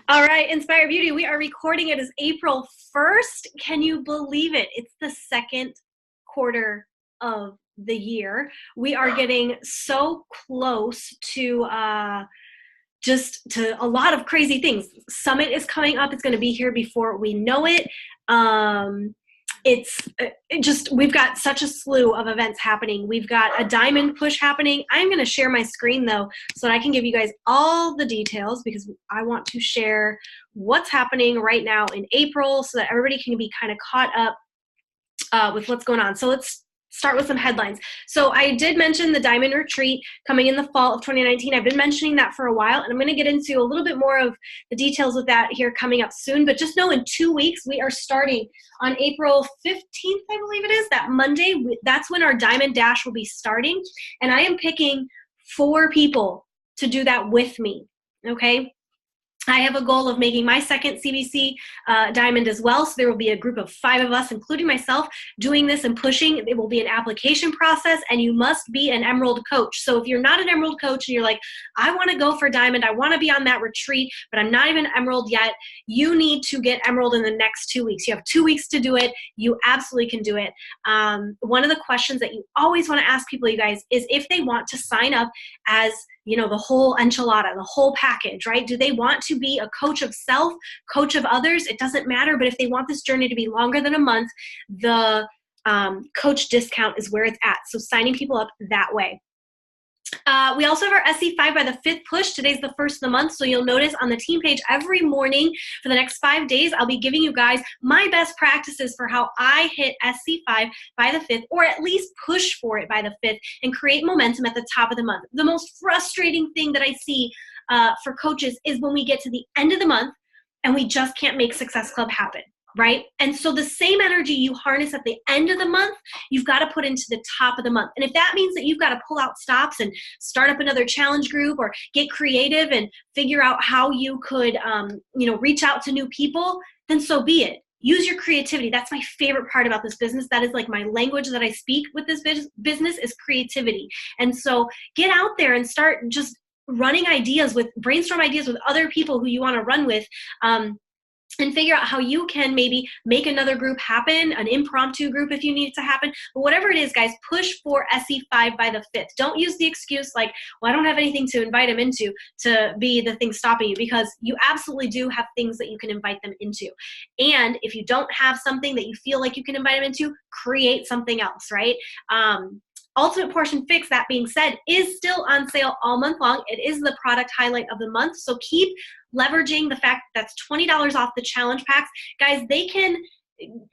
All right, Inspire Beauty, we are recording it as April 1st. Can you believe it? It's the second quarter of the year. We are getting so close to just to a lot of crazy things. Summit is coming up. It's going to be here before we know it. We've got such a slew of events happening. We've got a diamond push happening. I'm going to share my screen though, so that I can give you guys all the details, because I want to share what's happening right now in April so that everybody can be kind of caught up with what's going on. So let's start with some headlines. So I did mention the Diamond Retreat coming in the fall of 2019. I've been mentioning that for a while, and I'm going to get into a little bit more of the details of that here coming up soon. But just know in 2 weeks, we are starting on April 15th, I believe it is, that Monday. That's when our Diamond Dash will be starting. And I am picking 4 people to do that with me, okay? I have a goal of making my second CBC Diamond as well. So there will be a group of 5 of us, including myself, doing this and pushing. It will be an application process, and you must be an Emerald coach. So if you're not an Emerald coach and you're like, I want to go for Diamond, I want to be on that retreat, but I'm not even Emerald yet, you need to get Emerald in the next 2 weeks. You have 2 weeks to do it. You absolutely can do it. One of the questions that you always want to ask people, you guys, is if they want to sign up as, you know, the whole enchilada, the whole package, right? Do they want to be a coach of self, coach of others? It doesn't matter, but if they want this journey to be longer than a month, the coach discount is where it's at. So signing people up that way. We also have our SC5 by the 5th push. Today's the 1st of the month, so you'll notice on the team page every morning for the next 5 days, I'll be giving you guys my best practices for how I hit SC5 by the 5th, or at least push for it by the 5th and create momentum at the top of the month. The most frustrating thing that I see for coaches is when we get to the end of the month and we just can't make Success Club happen. Right? And so the same energy you harness at the end of the month, you've got to put into the top of the month. And if that means that you've got to pull out stops and start up another challenge group or get creative and figure out how you could, reach out to new people, then so be it. Use your creativity. That's my favorite part about this business. That is like my language that I speak with this business is creativity. And so get out there and start just running brainstorm ideas with other people who you want to run with. And figure out how you can maybe make another group happen, an impromptu group if you need it to happen. But whatever it is, guys, push for SC5 by the 5th. Don't use the excuse like, well, I don't have anything to invite them into to be the thing stopping you, because you absolutely do have things that you can invite them into. And if you don't have something that you feel like you can invite them into, create something else, right? Ultimate Portion Fix, that being said, is still on sale all month long. It is the product highlight of the month. So keep leveraging the fact that that's $20 off the challenge packs. Guys, they can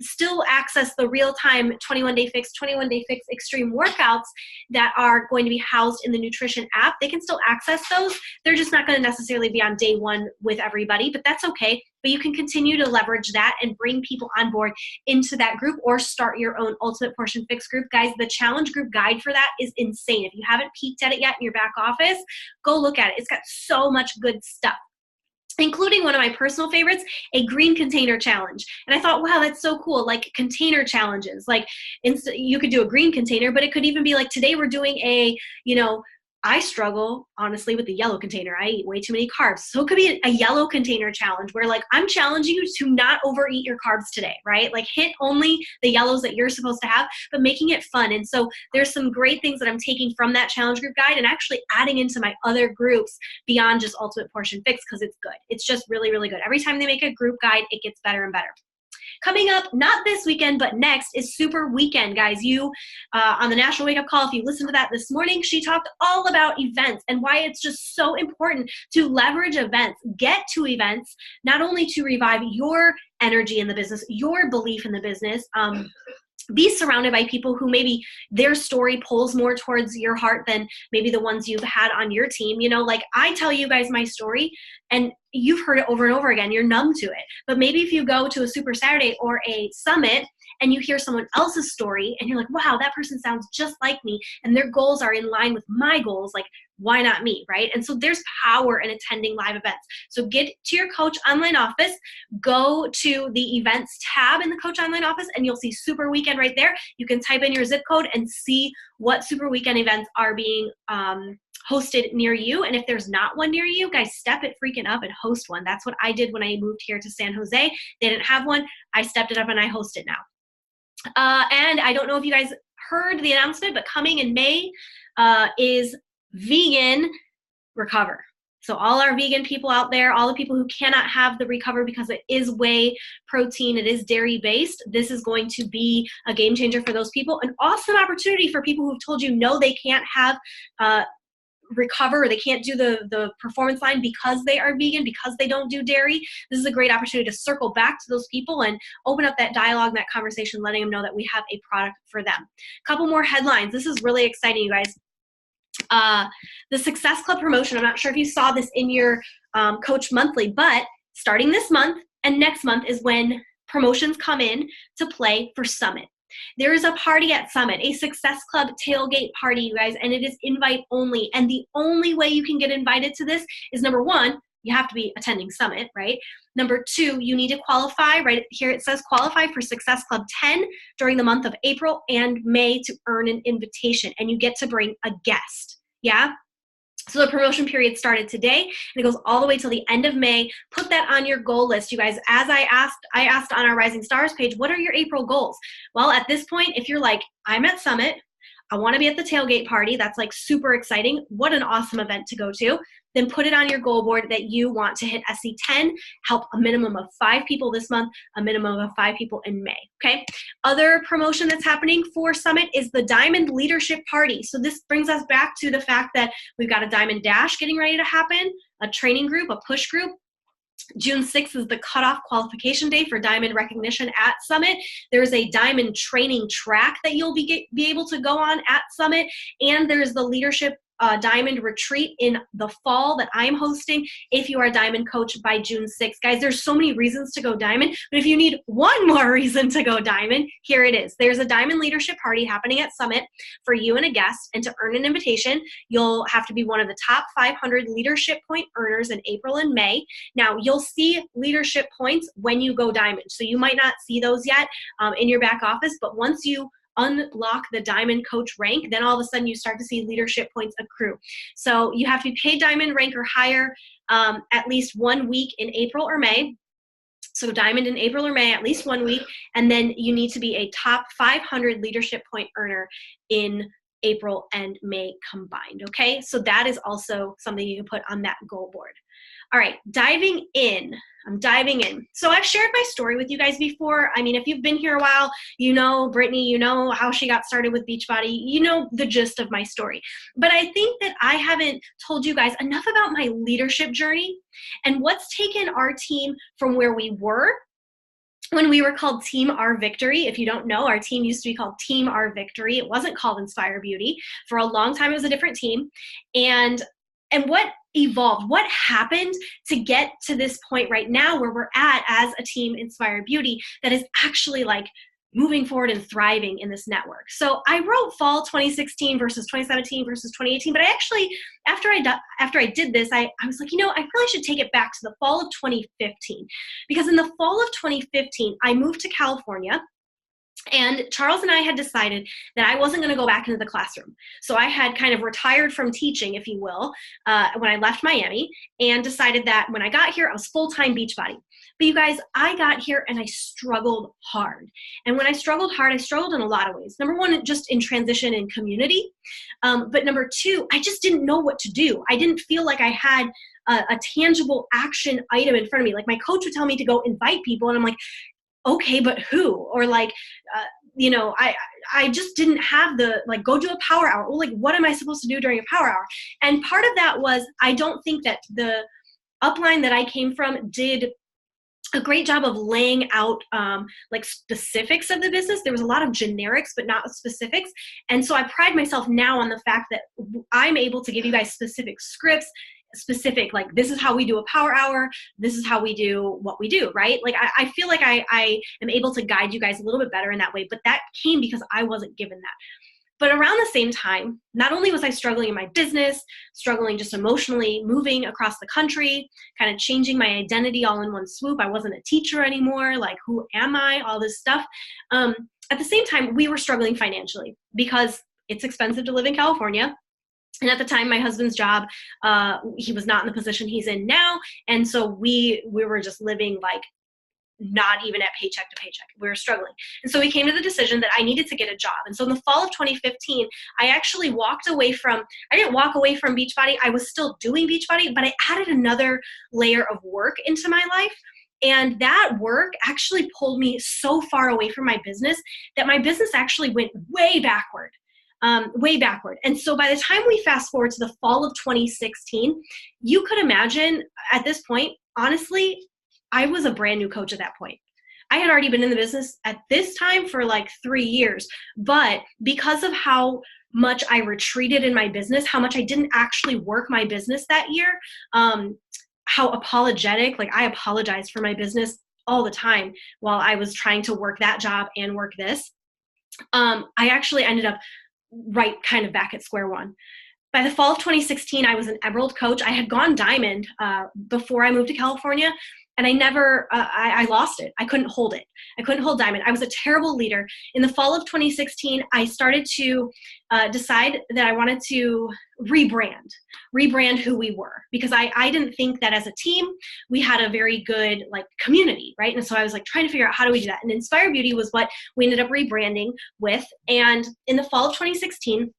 still access the real-time 21-day fix, 21-day fix extreme workouts that are going to be housed in the nutrition app. They can still access those. They're just not going to necessarily be on day one with everybody, but that's okay. But you can continue to leverage that and bring people on board into that group, or start your own Ultimate Portion Fix group. Guys, the challenge group guide for that is insane. If you haven't peeked at it yet in your back office, go look at it. It's got so much good stuff, including one of my personal favorites, a green container challenge. And I thought, wow, that's so cool. Like container challenges, like you could do a green container, but it could even be like, today we're doing I struggle, honestly, with the yellow container. I eat way too many carbs. So it could be a yellow container challenge where, like, I'm challenging you to not overeat your carbs today, right? Like, hit only the yellows that you're supposed to have, but making it fun. And so there's some great things that I'm taking from that challenge group guide and actually adding into my other groups beyond just Ultimate Portion Fix, because it's good. It's just really, really good. Every time they make a group guide, it gets better and better. Coming up, not this weekend, but next, is Super Weekend, guys. On the National Wake Up Call, if you listened to that this morning, she talked all about events and why it's just so important to leverage events, get to events, not only to revive your energy in the business, your belief in the business, be surrounded by people who maybe their story pulls more towards your heart than maybe the ones you've had on your team. Like I tell you guys my story and you've heard it over and over again, you're numb to it. But maybe if you go to a Super Saturday or a summit and you hear someone else's story and you're like, wow, that person sounds just like me and their goals are in line with my goals, like why not me, right? And so there's power in attending live events. So get to your Coach Online office, go to the events tab in the Coach Online office, and you'll see Super Weekend right there. You can type in your zip code and see what Super Weekend events are being hosted near you. And if there's not one near you, guys, step it freaking up and host one. That's what I did when I moved here to San Jose. They didn't have one. I stepped it up and I host it now. And I don't know if you guys heard the announcement, but coming in May is Vegan Recover. So all our vegan people out there, all the people who cannot have the Recover because it is whey protein, it is dairy based, this is going to be a game changer for those people. An awesome opportunity for people who've told you no, they can't have Recover, or they can't do the performance line because they are vegan, because they don't do dairy. This is a great opportunity to circle back to those people and open up that dialogue, that conversation, letting them know that we have a product for them. A couple more headlines. This is really exciting, you guys. The Success Club promotion, I'm not sure if you saw this in your Coach Monthly, but starting this month and next month is when promotions come in to play for Summit. There is a party at Summit, a Success Club tailgate party, you guys, and it is invite only. And the only way you can get invited to this is, number one, you have to be attending Summit, right? Number two, you need to qualify, right here it says qualify for Success Club 10 during the month of April and May to earn an invitation, and you get to bring a guest, yeah? So the promotion period started today, and it goes all the way till the end of May. Put that on your goal list, you guys. As I asked on our Rising Stars page, what are your April goals? Well, at this point, if you're like, I'm at Summit, I want to be at the tailgate party, that's like super exciting, what an awesome event to go to, then put it on your goal board that you want to hit SC10, help a minimum of 5 people this month, a minimum of 5 people in May, okay? Other promotion that's happening for Summit is the Diamond Leadership Party. So this brings us back to the fact that we've got a Diamond Dash getting ready to happen, a training group, a push group. June 6th is the cutoff qualification day for Diamond recognition at Summit. There's a Diamond training track that you'll be able to go on at Summit, and there's the Leadership Diamond retreat in the fall that I'm hosting if you are a Diamond coach by June 6th. Guys, there's so many reasons to go Diamond, but if you need one more reason to go Diamond, here it is. There's a Diamond Leadership Party happening at Summit for you and a guest, and to earn an invitation, you'll have to be one of the top 500 leadership point earners in April and May. Now, you'll see leadership points when you go Diamond, so you might not see those yet in your back office, but once you unlock the Diamond coach rank, then all of a sudden you start to see leadership points accrue. So you have to be paid Diamond rank or higher at least 1 week in April or May. So Diamond in April or May, at least 1 week, and then you need to be a top 500 leadership point earner in April and May combined, okay? So that is also something you can put on that goal board. All right, diving in. I'm diving in. So I've shared my story with you guys before. I mean, if you've been here a while, you know Brittany, you know how she got started with Beachbody, you know the gist of my story. But I think that I haven't told you guys enough about my leadership journey and what's taken our team from where we were when we were called Team Our Victory. If you don't know, our team used to be called Team Our Victory. It wasn't called Inspire Beauty. For a long time, it was a different team. And what evolved, what happened to get to this point right now where we're at as a team Inspire Beauty that is actually like moving forward and thriving in this network. So I wrote fall 2016 versus 2017 versus 2018, but I actually, after I did this, I was like, you know, I really should take it back to the fall of 2015, because in the fall of 2015, I moved to California. And Charles and I had decided that I wasn't going to go back into the classroom. So I had kind of retired from teaching, if you will, when I left Miami, and decided that when I got here, I was full-time Beachbody. But you guys, I got here and I struggled hard. And when I struggled hard, I struggled in a lot of ways. Number one, just in transition and community. But number two, I just didn't know what to do. I didn't feel like I had a tangible action item in front of me. Like my coach would tell me to go invite people, and I'm like, okay, but who? Or like, you know, I just didn't have the, like, go do a power hour. Well, like, what am I supposed to do during a power hour? And part of that was, I don't think that the upline that I came from did a great job of laying out like specifics of the business. There was a lot of generics, but not specifics. And so I pride myself now on the fact that I'm able to give you guys specific scripts, specific, like, this is how we do a power hour, this is how we do what we do, right? Like, I feel like I am able to guide you guys a little bit better in that way, but that came because I wasn't given that. But around the same time, not only was I struggling in my business, struggling just emotionally, moving across the country, kind of changing my identity all in one swoop. I wasn't a teacher anymore. Like, who am I? All this stuff. At the same time, we were struggling financially because it's expensive to live in California. And at the time, my husband's job, he was not in the position he's in now. And so we were just living like not even at paycheck to paycheck. We were struggling. And so we came to the decision that I needed to get a job. And so in the fall of 2015, I actually I didn't walk away from Beachbody. I was still doing Beachbody, but I added another layer of work into my life. And that work actually pulled me so far away from my business that my business actually went way backward. And so by the time we fast forward to the fall of 2016, you could imagine at this point, honestly, I was a brand new coach at that point. I had already been in the business at this time for like 3 years, but because of how much I retreated in my business, how much I didn't actually work my business that year, how apologetic, like I apologized for my business all the time while I was trying to work that job and work this. I actually ended up right kind of back at square one. By the fall of 2016, I was an Emerald coach. I had gone Diamond before I moved to California, and I lost it. I couldn't hold it. I couldn't hold Diamond. I was a terrible leader. In the fall of 2016, I started to decide that I wanted to rebrand who we were, because I didn't think that as a team, we had a very good like community, right? And so I was like trying to figure out, how do we do that? And Inspire Beauty was what we ended up rebranding with. And in the fall of 2016,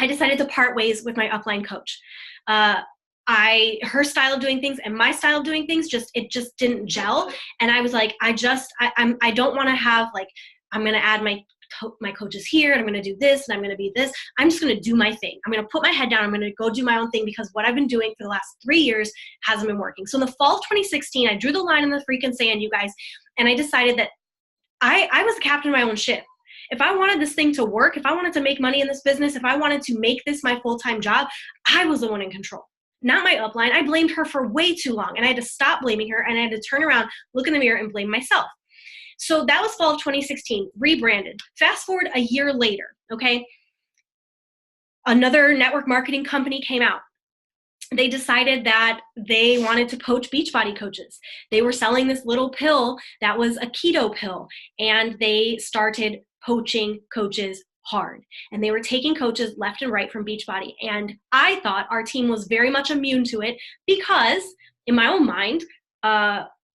I decided to part ways with my upline coach. Her style of doing things and my style of doing things just didn't gel. And I was like, I don't want to have like, I'm going to add my coaches here and I'm going to do this and I'm going to be this. I'm just going to do my thing. I'm going to put my head down. I'm going to go do my own thing, because what I've been doing for the last 3 years hasn't been working. So in the fall of 2016, I drew the line in the freaking sand, you guys. And I decided that I was the captain of my own ship. If I wanted this thing to work, if I wanted to make money in this business, if I wanted to make this my full-time job, I was the one in control, not my upline. I blamed her for way too long, and I had to stop blaming her, and I had to turn around, look in the mirror, and blame myself. So that was fall of 2016, rebranded. Fast forward a year later, okay? Another network marketing company came out. They decided that they wanted to poach Beachbody coaches. They were selling this little pill that was a keto pill, and they started poaching coaches hard. And they were taking coaches left and right from Beachbody. And I thought our team was very much immune to it, because in my own mind,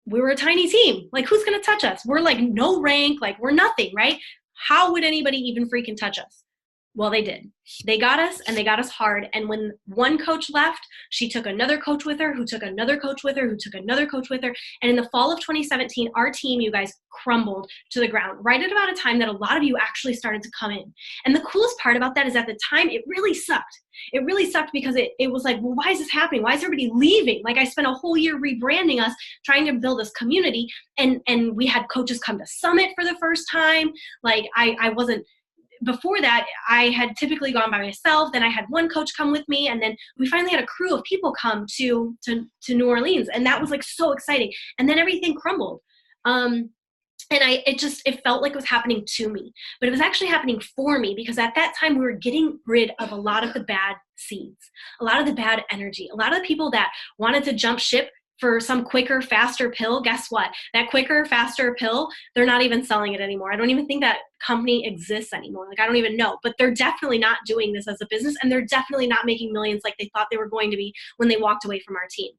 we were a tiny team. Like, who's going to touch us? We're like no rank, like we're nothing, right? How would anybody even freaking touch us? Well, they did. They got us, and they got us hard. And when one coach left, she took another coach with her, who took another coach with her, who took another coach with her. And in the fall of 2017, our team, you guys, crumbled to the ground right at about a time that a lot of you actually started to come in. And the coolest part about that is, at the time, it really sucked. It really sucked, because it was like, well, why is this happening? Why is everybody leaving? Like, I spent a whole year rebranding us, trying to build this community. And we had coaches come to Summit for the first time. Like, I wasn't, before that, I had typically gone by myself. Then I had one coach come with me, and then we finally had a crew of people come to New Orleans, and that was like so exciting. And then everything crumbled, and it felt like it was happening to me, but it was actually happening for me, because at that time we were getting rid of a lot of the bad seeds, a lot of the bad energy, a lot of the people that wanted to jump ship for some quicker, faster pill. Guess what? That quicker, faster pill, they're not even selling it anymore. I don't even think that company exists anymore. Like, I don't even know, but they're definitely not doing this as a business, and they're definitely not making millions like they thought they were going to be when they walked away from our team.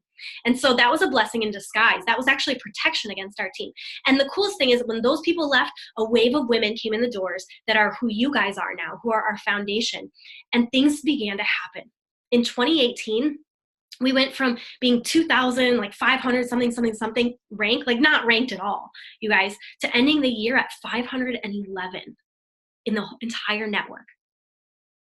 And so that was a blessing in disguise. That was actually protection against our team. And the coolest thing is, when those people left, a wave of women came in the doors that are who you guys are now, who are our foundation, and things began to happen. In 2018, we went from being 2,000, like 500 something ranked, like not ranked at all, you guys, to ending the year at 511 in the entire network.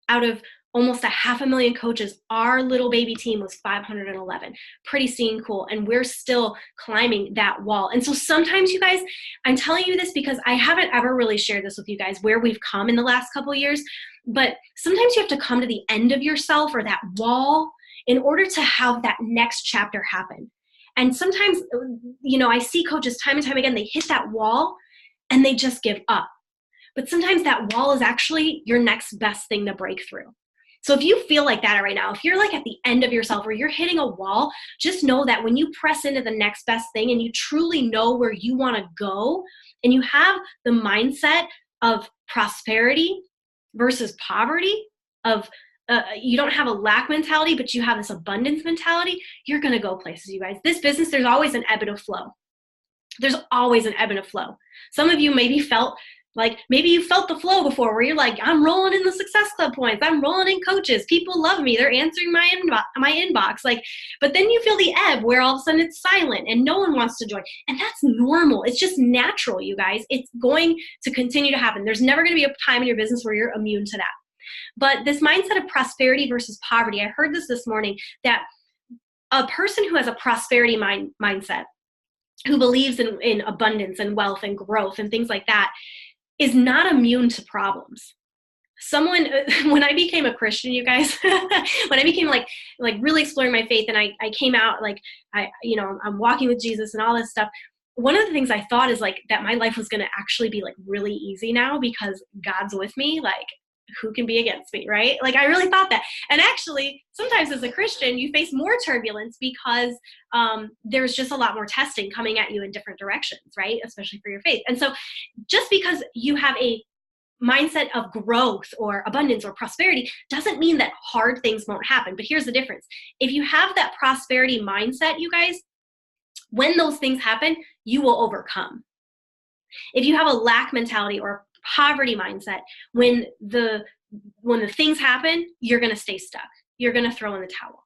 Out of almost 500,000 coaches, our little baby team was 511. Pretty stinking cool. And we're still climbing that wall. And so sometimes, you guys, I'm telling you this because I haven't ever really shared this with you guys, where we've come in the last couple of years. But sometimes you have to come to the end of yourself, or that wall, in order to have that next chapter happen. And sometimes, I see coaches time and time again, they hit that wall and they just give up. But sometimes that wall is actually your next best thing to break through. So if you feel like that right now, if you're like at the end of yourself or you're hitting a wall, just know that when you press into the next best thing and you truly know where you want to go and you have the mindset of prosperity versus poverty, of you don't have a lack mentality, but you have this abundance mentality, you're going to go places, you guys. This business, there's always an ebb and a flow. There's always an ebb and a flow. Some of you maybe you felt the flow before where you're like, I'm rolling in the Success Club points. I'm rolling in coaches. People love me. They're answering my inbox. But then you feel the ebb where all of a sudden it's silent and no one wants to join. And that's normal. It's just natural, you guys. It's going to continue to happen. There's never going to be a time in your business where you're immune to that. But this mindset of prosperity versus poverty, I heard this morning, that a person who has a prosperity mindset, who believes in abundance and wealth and growth and things like that, is not immune to problems. When I became a Christian, you guys, when I became like really exploring my faith, and I came out I'm walking with Jesus and all this stuff. One of the things I thought is that my life was going to actually be really easy now because God's with me. Who can be against me, right? I really thought that. And actually, sometimes as a Christian, you face more turbulence because there's just a lot more testing coming at you in different directions, right? Especially for your faith. And so just because you have a mindset of growth or abundance or prosperity doesn't mean that hard things won't happen. But here's the difference. If you have that prosperity mindset, you guys, when those things happen, you will overcome. If you have a lack mentality or poverty mindset, when the things happen, you're going to stay stuck. You're going to throw in the towel.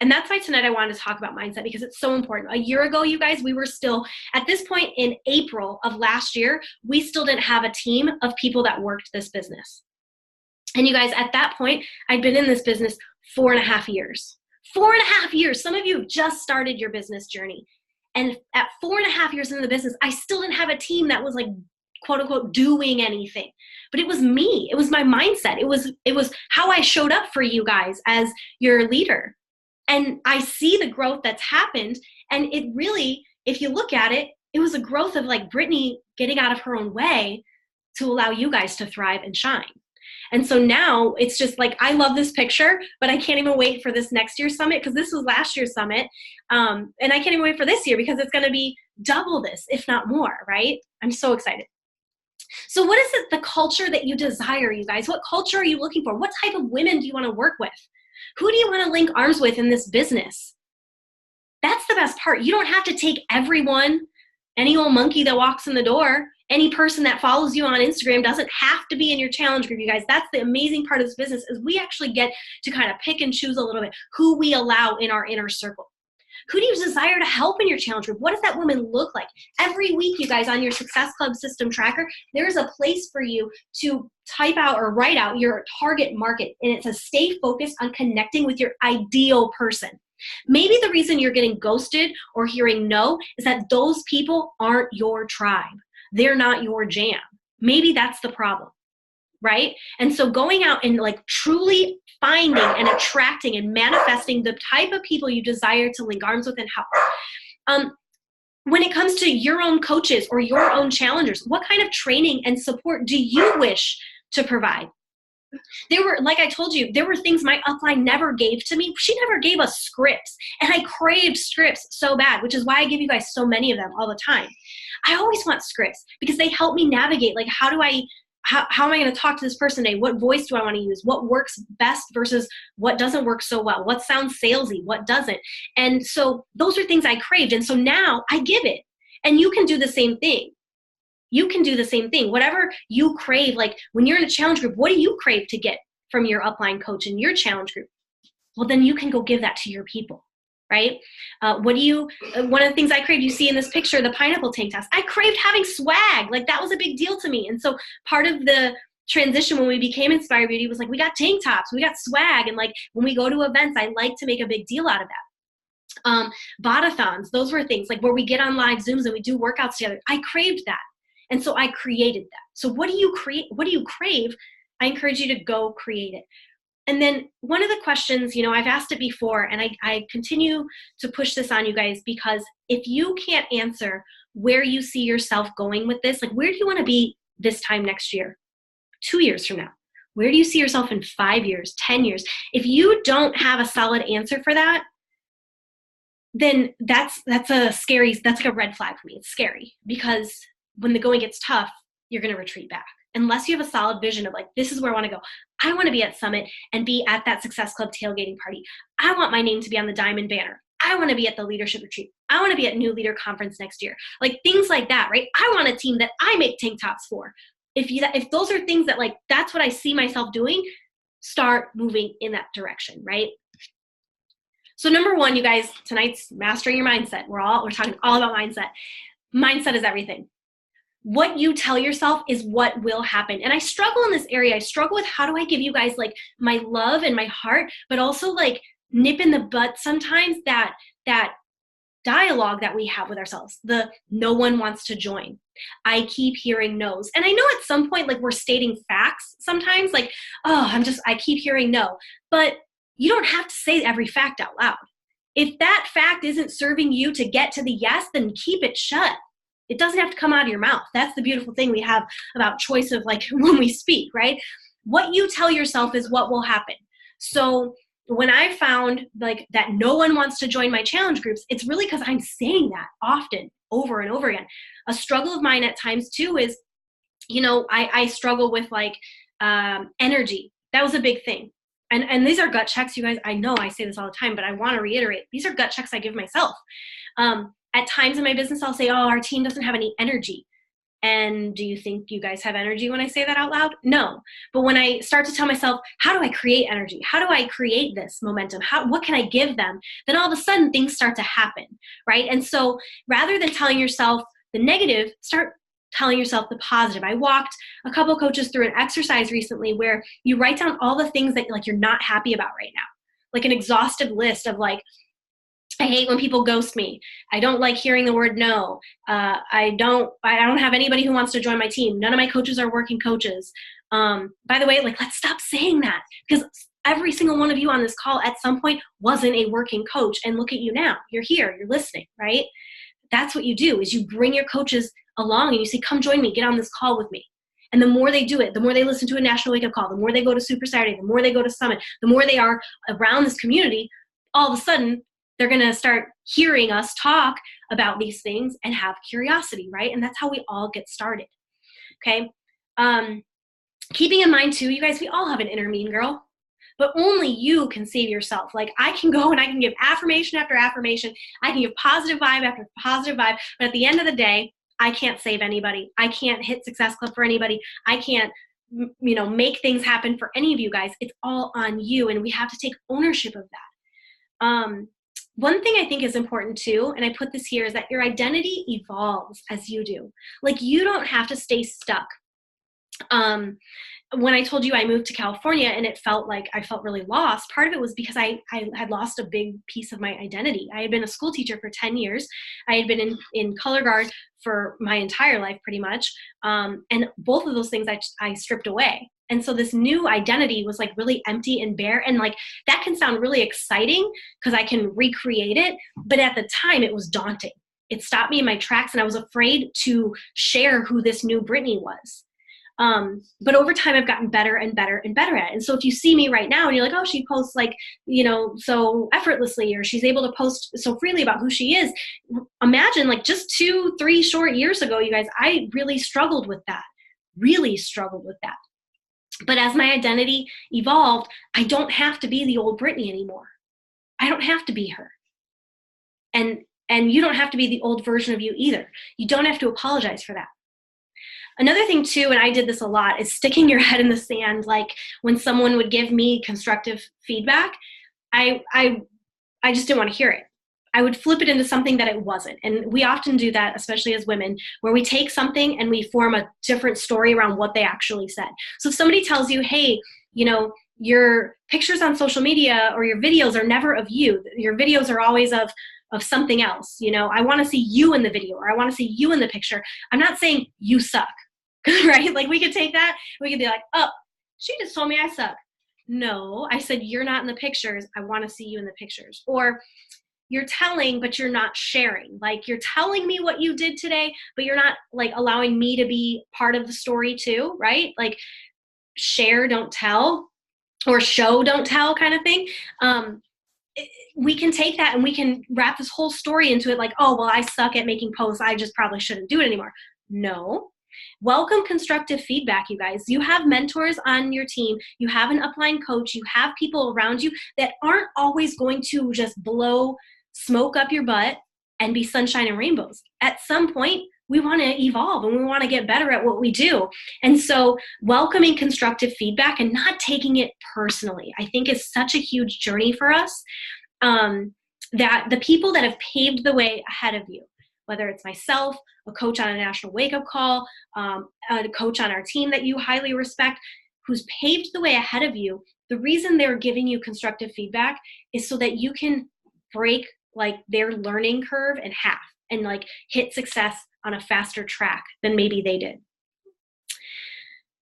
And that's why tonight I wanted to talk about mindset, because it's so important. A year ago, you guys, we were still, at this point in April of last year, we still didn't have a team of people that worked this business. And you guys, at that point, I'd been in this business 4.5 years. 4.5 years. Some of you have just started your business journey. And at 4.5 years into the business, I still didn't have a team that was quote unquote doing anything. But it was me. It was my mindset. It was how I showed up for you guys as your leader. And I see the growth that's happened. And it really, if you look at it, it was a growth of Brittany getting out of her own way to allow you guys to thrive and shine. And so now it's just I love this picture, but I can't even wait for this next year's summit, because this was last year's summit. And I can't even wait for this year because it's going to be double this, if not more, right? I'm so excited. So what is it, the culture that you desire, you guys? What culture are you looking for? What type of women do you want to work with? Who do you want to link arms with in this business? That's the best part. You don't have to take everyone, any old monkey that walks in the door, any person that follows you on Instagram doesn't have to be in your challenge group, you guys. That's the amazing part of this business, is we actually get to kind of pick and choose a little bit who we allow in our inner circle. Who do you desire to help in your challenge group? What does that woman look like? Every week, you guys, on your Success Club system tracker, there's a place for you to type out or write out your target market. And it says, stay focused on connecting with your ideal person. Maybe the reason you're getting ghosted or hearing no is that those people aren't your tribe. They're not your jam. Maybe that's the problem, right? And so going out and truly finding and attracting and manifesting the type of people you desire to link arms with and help. When it comes to your own coaches or your own challengers, what kind of training and support do you wish to provide? There were, like I told you, there were things my upline never gave to me. She never gave us scripts. And I craved scripts so bad, which is why I give you guys so many of them all the time. I always want scripts because they help me navigate, how am I going to talk to this person today? What voice do I want to use? What works best versus what doesn't work so well? What sounds salesy? What doesn't? And so those are things I craved. And so now I give it. And you can do the same thing. You can do the same thing. Whatever you crave, when you're in a challenge group, what do you crave to get from your upline coach in your challenge group? Well, then you can go give that to your people, right? One of the things I craved, you see in this picture, the pineapple tank task. I craved having swag. That was a big deal to me. And so part of the transition when we became Inspire Beauty was we got tank tops, we got swag. And when we go to events, I like to make a big deal out of that. Botathons, those were things where we get on live Zooms and we do workouts together. I craved that. And so I created that. So what do you create? What do you crave? I encourage you to go create it. And then one of the questions, I've asked it before, and I continue to push this on you guys, because if you can't answer where you see yourself going with this, where do you want to be this time next year? 2 years from now? Where do you see yourself in 5 years, 10 years? If you don't have a solid answer for that, then that's like a red flag for me. It's scary because when the going gets tough, you're going to retreat back. Unless you have a solid vision of like, this is where I want to go. I want to be at Summit and be at that Success Club tailgating party. I want my name to be on the Diamond banner. I want to be at the leadership retreat. I want to be at New Leader Conference next year. Like things like that, right? I want a team that I make tank tops for. If those are things that like, that's what I see myself doing, start moving in that direction, right? So number one, you guys, tonight's mastering your mindset. We're talking all about mindset. Mindset is everything. What you tell yourself is what will happen. And I struggle in this area. I struggle with how do I give you guys like my love and my heart, but also like nip in the butt sometimes that dialogue that we have with ourselves, the no one wants to join. I keep hearing no's. And I know at some point, like we're stating facts sometimes, like, I keep hearing no. But you don't have to say every fact out loud. If that fact isn't serving you to get to the yes, then keep it shut. It doesn't have to come out of your mouth. That's the beautiful thing we have about choice of like when we speak, right? What you tell yourself is what will happen. So when I found like that no one wants to join my challenge groups, it's really because I'm saying that often over and over again. A struggle of mine at times too is, I struggle with like energy. That was a big thing. And these are gut checks, you guys. I know I say this all the time, but I want to reiterate. These are gut checks I give myself. At times in my business, I'll say, our team doesn't have any energy. And do you think you guys have energy when I say that out loud? No. But when I start to tell myself, how do I create energy? How do I create this momentum? What can I give them? Then all of a sudden things start to happen, right? And so rather than telling yourself the negative, start telling yourself the positive. I walked a couple of coaches through an exercise recently where you write down all the things that like you're not happy about right now, like an exhaustive list of like, I hate when people ghost me. I don't like hearing the word no. I don't have anybody who wants to join my team. None of my coaches are working coaches. By the way, like let's stop saying that because every single one of you on this call at some point wasn't a working coach. And look at you now. You're here. You're listening, right? That's what you do is you bring your coaches along and you say, come join me. Get on this call with me. And the more they do it, the more they listen to a National Wake Up Call, the more they go to Super Saturday, the more they go to Summit, the more they are around this community, all of a sudden, they're going to start hearing us talk about these things and have curiosity, right? And that's how we all get started, okay? Keeping in mind, too, you guys, we all have an inner mean girl, but only you can save yourself. Like, I can go and I can give affirmation after affirmation. I can give positive vibe after positive vibe, but at the end of the day, I can't save anybody. I can't hit Success Club for anybody. I can't, make things happen for any of you guys. It's all on you, and we have to take ownership of that. One thing I think is important too, and I put this here, is that your identity evolves as you do. Like you don't have to stay stuck. When I told you I moved to California and it felt like I felt really lost, part of it was because I had lost a big piece of my identity. I had been a school teacher for 10 years. I had been in color guard for my entire life pretty much. And both of those things I stripped away. And so this new identity was like really empty and bare. And like that can sound really exciting because I can recreate it. But at the time it was daunting. It stopped me in my tracks and I was afraid to share who this new Brittany was. But over time I've gotten better and better and better at it. And so if you see me right now and you're like, oh, she posts like, so effortlessly, or she's able to post so freely about who she is. Imagine like just 2-3 short years ago, you guys, I really struggled with that. But as my identity evolved, I don't have to be the old Brittany anymore. I don't have to be her. And you don't have to be the old version of you either. You don't have to apologize for that. Another thing too, and I did this a lot, is sticking your head in the sand. Like when someone would give me constructive feedback, I just didn't want to hear it. I would flip it into something that it wasn't. And we often do that, especially as women, where we take something and we form a different story around what they actually said. So if somebody tells you, hey, your pictures on social media or your videos are never of you. Your videos are always of something else. I want to see you in the video, or I want to see you in the picture. I'm not saying you suck, right? Like we could take that. We could be like, oh, she just told me I suck. No, I said, you're not in the pictures. I want to see you in the pictures. Or you're telling, but you're not sharing. Like you're telling me what you did today, but you're not like allowing me to be part of the story too, right? Like share, don't tell, or show, don't tell kind of thing. We can take that and we can wrap this whole story into it like, oh, well, I suck at making posts. I just probably shouldn't do it anymore. No. Welcome constructive feedback, you guys. You have mentors on your team. You have an upline coach. You have people around you that aren't always going to just blow smoke up your butt and be sunshine and rainbows. At some point, we want to evolve and we want to get better at what we do. And so welcoming constructive feedback and not taking it personally, I think is such a huge journey for us. That the people that have paved the way ahead of you, whether it's myself, a coach on a national wake-up call, a coach on our team that you highly respect, who's paved the way ahead of you, the reason they're giving you constructive feedback is so that you can break like their learning curve in half and like hit success on a faster track than maybe they did.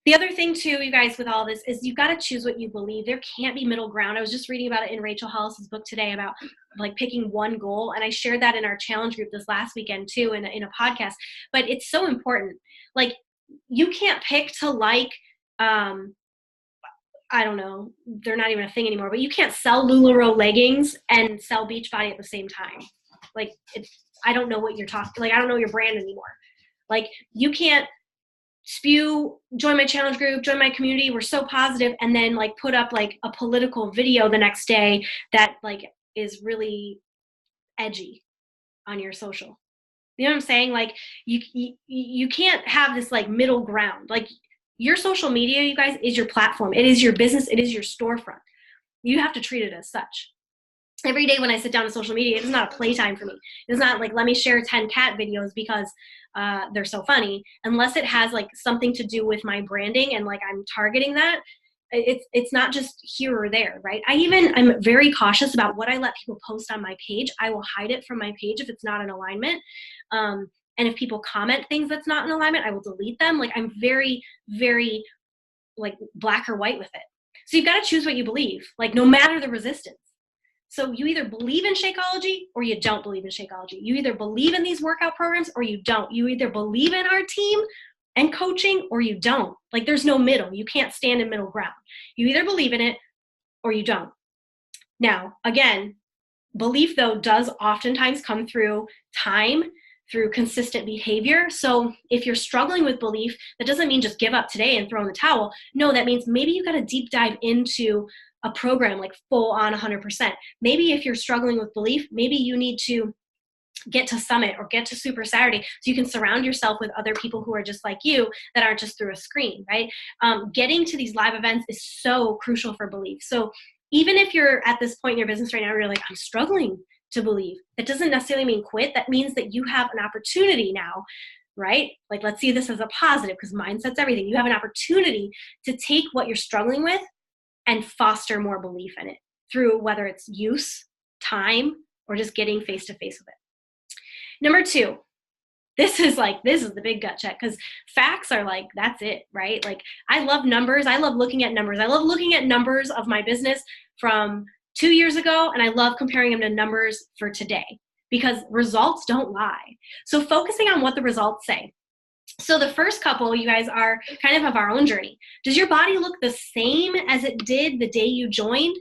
The other thing too, you guys, with all this is you've got to choose what you believe. There can't be middle ground. I was just reading about it in Rachel Hollis's book today about like picking one goal. And I shared that in our challenge group this last weekend too, in a podcast, but it's so important. Like you can't pick to like, I don't know, they're not even a thing anymore, but you can't sell LuLaRoe leggings and sell Beachbody at the same time. Like, I don't know what you're talking, like, I don't know your brand anymore. Like you can't join my challenge group, join my community, we're so positive, and then like put up like a political video the next day that like is really edgy on your social. You know what I'm saying? Like you can't have this like middle ground. Like your social media, you guys, is your platform. It is your business. It is your storefront. You have to treat it as such. Every day when I sit down on social media, it's not a playtime for me. It's not like, let me share 10 cat videos because they're so funny, unless it has like something to do with my branding and like I'm targeting that. It's not just here or there, right? I'm very cautious about what I let people post on my page. I will hide it from my page if it's not in alignment. And if people comment things that's not in alignment, I will delete them. Like I'm very, very like black or white with it. So you've got to choose what you believe, like no matter the resistance. So you either believe in Shakeology or you don't believe in Shakeology. You either believe in these workout programs or you don't. You either believe in our team and coaching or you don't. Like there's no middle. You can't stand in middle ground. You either believe in it or you don't. Now, again, belief though does oftentimes come through time, through consistent behavior. So if you're struggling with belief, that doesn't mean just give up today and throw in the towel. No, that means maybe you got to deep dive into a program like full on 100%. Maybe if you're struggling with belief, maybe you need to get to Summit or get to Super Saturday so you can surround yourself with other people who are just like you that aren't just through a screen, right? Getting to these live events is so crucial for belief. So even if you're at this point in your business right now, you're like, I'm struggling to believe. That doesn't necessarily mean quit. That means that you have an opportunity now, right? Like let's see this as a positive because mindset's everything. You have an opportunity to take what you're struggling with and foster more belief in it through whether it's use, time, or just getting face-to-face with it. Number 2, this is the big gut check because facts are like, that's it, right? Like I love numbers. I love looking at numbers. I love looking at numbers of my business from 2 years ago, and I love comparing them to numbers for today because results don't lie. So focusing on what the results say. So the first couple, you guys, are kind of our own journey. Does your body look the same as it did the day you joined?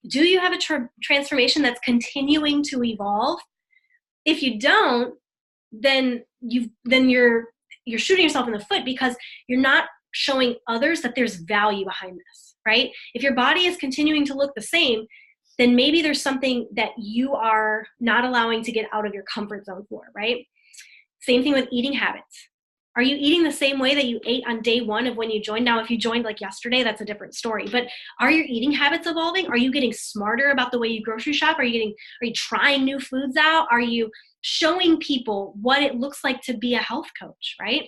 Do you have a transformation that's continuing to evolve? If you don't, then you're shooting yourself in the foot because you're not showing others that there's value behind this, right? If your body is continuing to look the same, then maybe there's something that you are not allowing to get out of your comfort zone for, right? Same thing with eating habits. Are you eating the same way that you ate on day one of when you joined? Now, if you joined like yesterday, that's a different story. But are your eating habits evolving? Are you getting smarter about the way you grocery shop? Are you trying new foods out? Are you showing people what it looks like to be a health coach, right?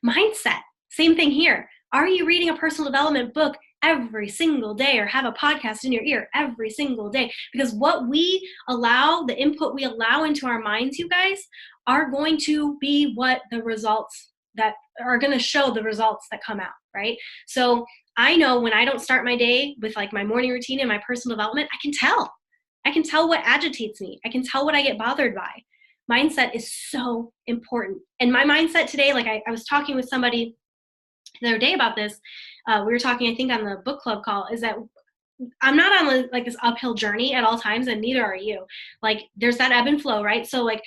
Mindset, same thing here. Are you reading a personal development book every single day or have a podcast in your ear every single day? Because what we allow, the input we allow into our minds, you guys, are going to be what the results that are going to show the results that come out, right? So I know when I don't start my day with like my morning routine and my personal development, I can tell what agitates me. I can tell what I get bothered by. Mindset is so important. And my mindset today, like I was talking with somebody the other day about this, we were talking, I think, on the book club call, is that I'm not on like this uphill journey at all times, and neither are you. Like there's that ebb and flow, right? So like,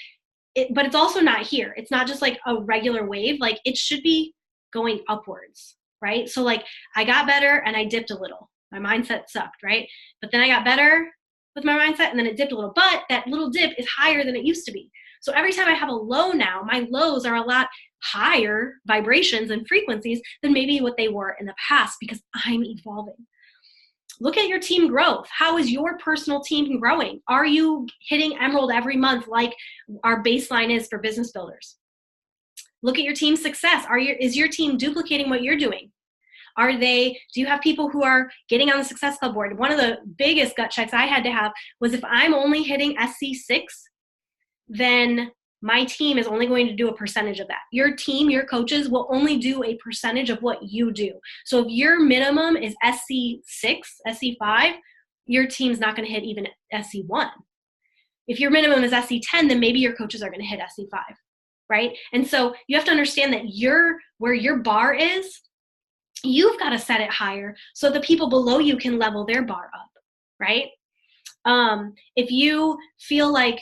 but it's also not here. It's not just like a regular wave. Like it should be going upwards, right? So like I got better and I dipped a little. My mindset sucked, right? But then I got better with my mindset and then it dipped a little. But that little dip is higher than it used to be. So every time I have a low now, my lows are a lot higher vibrations and frequencies than maybe what they were in the past because I'm evolving. Look at your team growth. How is your personal team growing? Are you hitting Emerald every month like our baseline is for business builders? Look at your team success. Is your team duplicating what you're doing? Do you have people who are getting on the Success Club board? One of the biggest gut checks I had to have was if I'm only hitting SC6, then my team is only going to do a percentage of that. Your team, your coaches will only do a percentage of what you do. So if your minimum is SC6, SC5, your team's not going to hit even SC1. If your minimum is SC10, then maybe your coaches are going to hit SC5, right? And so you have to understand that where your bar is, you've got to set it higher so the people below you can level their bar up, right? If you feel like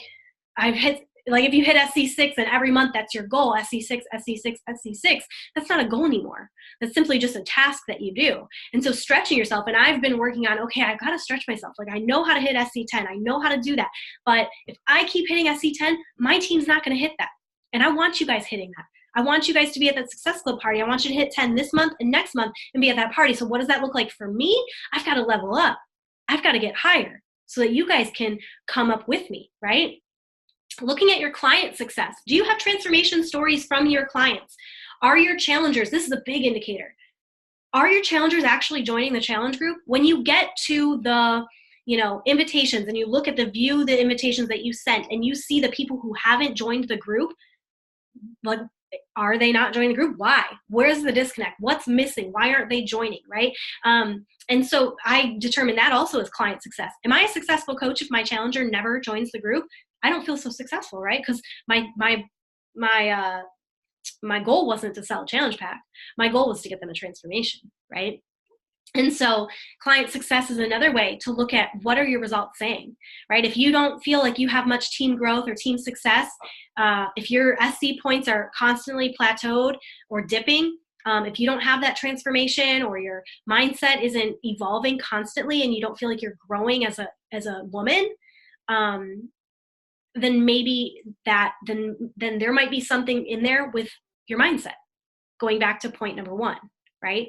if you hit SC6 and every month that's your goal, SC6, SC6, SC6, that's not a goal anymore. That's simply just a task that you do. And so stretching yourself, and I've been working on, okay, I've got to stretch myself. Like I know how to hit SC10. I know how to do that. But if I keep hitting SC10, my team's not going to hit that. And I want you guys hitting that. I want you guys to be at that Success Club party. I want you to hit 10 this month and next month and be at that party. So what does that look like for me? I've got to level up. I've got to get higher so that you guys can come up with me, right? Looking at your client success. Do you have transformation stories from your clients? Are your challengers, this is a big indicator, are your challengers actually joining the challenge group? When you get to the invitations and you look at the invitations that you sent and you see the people who haven't joined the group, like, are they not joining the group? Why? Where's the disconnect? What's missing? Why aren't they joining, right? And so I determine that also as client success. Am I a successful coach if my challenger never joins the group? I don't feel so successful, right? Because my goal wasn't to sell a challenge pack. My goal was to get them a transformation, right? And so client success is another way to look at what are your results saying, right? If you don't feel like you have much team growth or team success, if your SC points are constantly plateaued or dipping, if you don't have that transformation or your mindset isn't evolving constantly and you don't feel like you're growing as a woman, then maybe then there might be something in there with your mindset. Going back to point number 1. Right?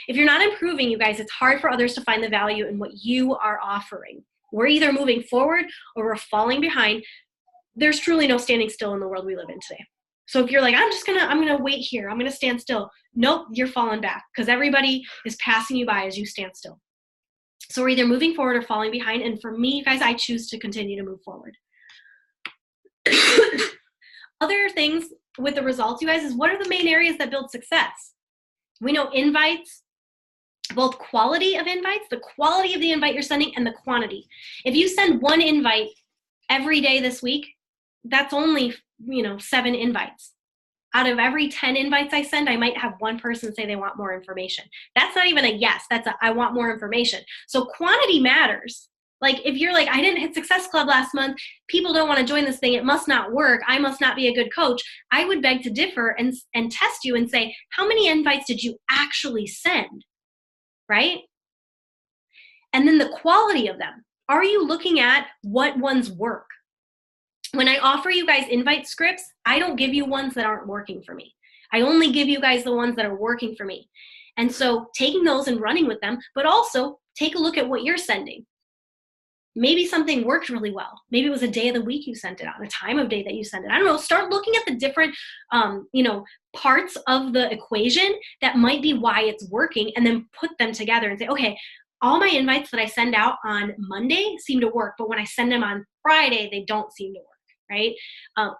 If you're not improving, you guys, it's hard for others to find the value in what you are offering. We're either moving forward or we're falling behind. There's truly no standing still in the world we live in today. So if you're like, I'm going to wait here, I'm going to stand still. Nope, you're falling back because everybody is passing you by as you stand still. So we're either moving forward or falling behind. And for me, guys, I choose to continue to move forward. Other things with the results, you guys, is what are the main areas that build success? We know invites, both quality of invites, the quality of the invite you're sending, and the quantity. If you send 1 invite every day this week, that's only 7 invites. Out of every 10 invites I send, I might have 1 person say they want more information. That's not even a yes. That's a I want more information. So quantity matters. Like if you're like, I didn't hit Success Club last month, people don't want to join this thing, it must not work, I must not be a good coach, I would beg to differ and test you and say, how many invites did you actually send, right? And then the quality of them. Are you looking at what ones work? When I offer you guys invite scripts, I don't give you ones that aren't working for me. I only give you guys the ones that are working for me. And so taking those and running with them, but also take a look at what you're sending. Maybe something worked really well. Maybe it was a day of the week you sent it on, a time of day that you sent it. I don't know. Start looking at the different, parts of the equation that might be why it's working, and then put them together and say, okay, all my invites that I send out on Monday seem to work, but when I send them on Friday, they don't seem to work, right?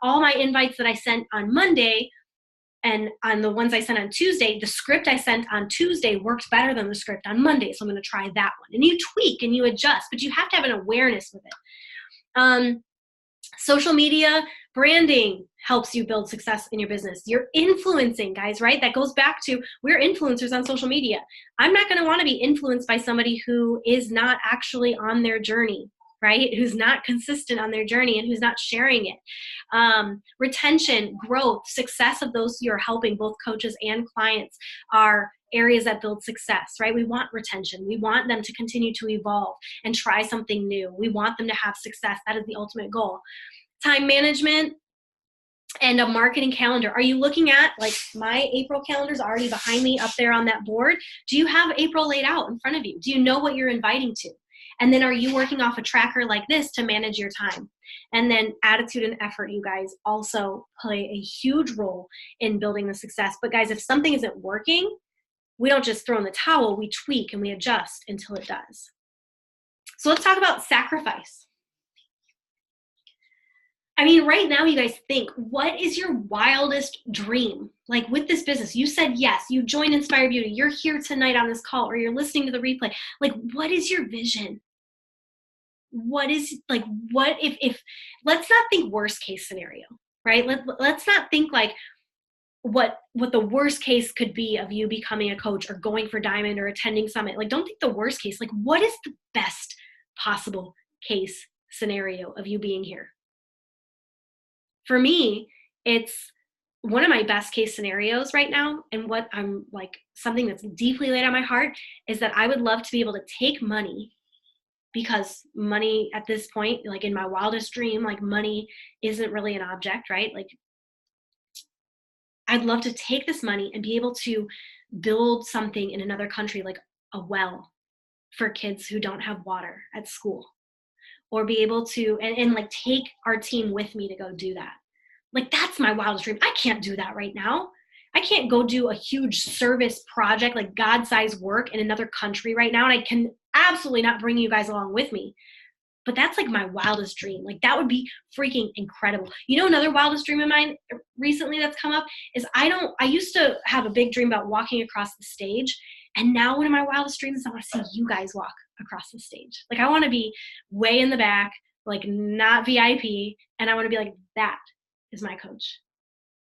All my invites that I sent on Monday and on the ones I sent on Tuesday, the script I sent on Tuesday worked better than the script on Monday. So I'm going to try that one. And you tweak and you adjust, but you have to have an awareness with it. Social media, branding, helps you build success in your business. You're influencing, guys, right? That goes back to, we're influencers on social media. I'm not going to want to be influenced by somebody who is not actually on their journey, right? Who's not consistent on their journey and who's not sharing it. Retention, growth, success of those you're helping, both coaches and clients, are areas that build success, right? We want retention. We want them to continue to evolve and try something new. We want them to have success. That is the ultimate goal. Time management and a marketing calendar. Are you looking at, like, my April calendar is already behind me up there on that board? Do you have April laid out in front of you? Do you know what you're inviting to? And then are you working off a tracker like this to manage your time? And then attitude and effort, you guys, also play a huge role in building the success. But guys, if something isn't working, we don't just throw in the towel, we tweak and we adjust until it does. So let's talk about sacrifice. I mean, right now, you guys think, what is your wildest dream? Like, with this business, you said yes, you joined Inspire Beauty, you're here tonight on this call, or you're listening to the replay. Like, what is your vision? What is, like, what if let's not think worst case scenario, right? Let's not think like what the worst case could be of you becoming a coach or going for Diamond or attending Summit. Like, don't think the worst case. Like, what is the best possible case scenario of you being here? For me, it's one of my best case scenarios right now, and what I'm like, something that's deeply laid on my heart, is that I would love to be able to take money, because money at this point, like in my wildest dream, like, money isn't really an object, right? Like, I'd love to take this money and be able to build something in another country, like a well for kids who don't have water at school, or be able to, and like, take our team with me to go do that. Like, that's my wildest dream. I can't do that right now. I can't go do a huge service project, like God-sized work in another country right now. And I can absolutely not bring you guys along with me. But that's like my wildest dream. Like, that would be freaking incredible. You know, another wildest dream of mine recently that's come up is, I used to have a big dream about walking across the stage. And now one of my wildest dreams is I want to see you guys walk across the stage. Like, I want to be way in the back, like, not VIP. And I want to be like, that is my coach.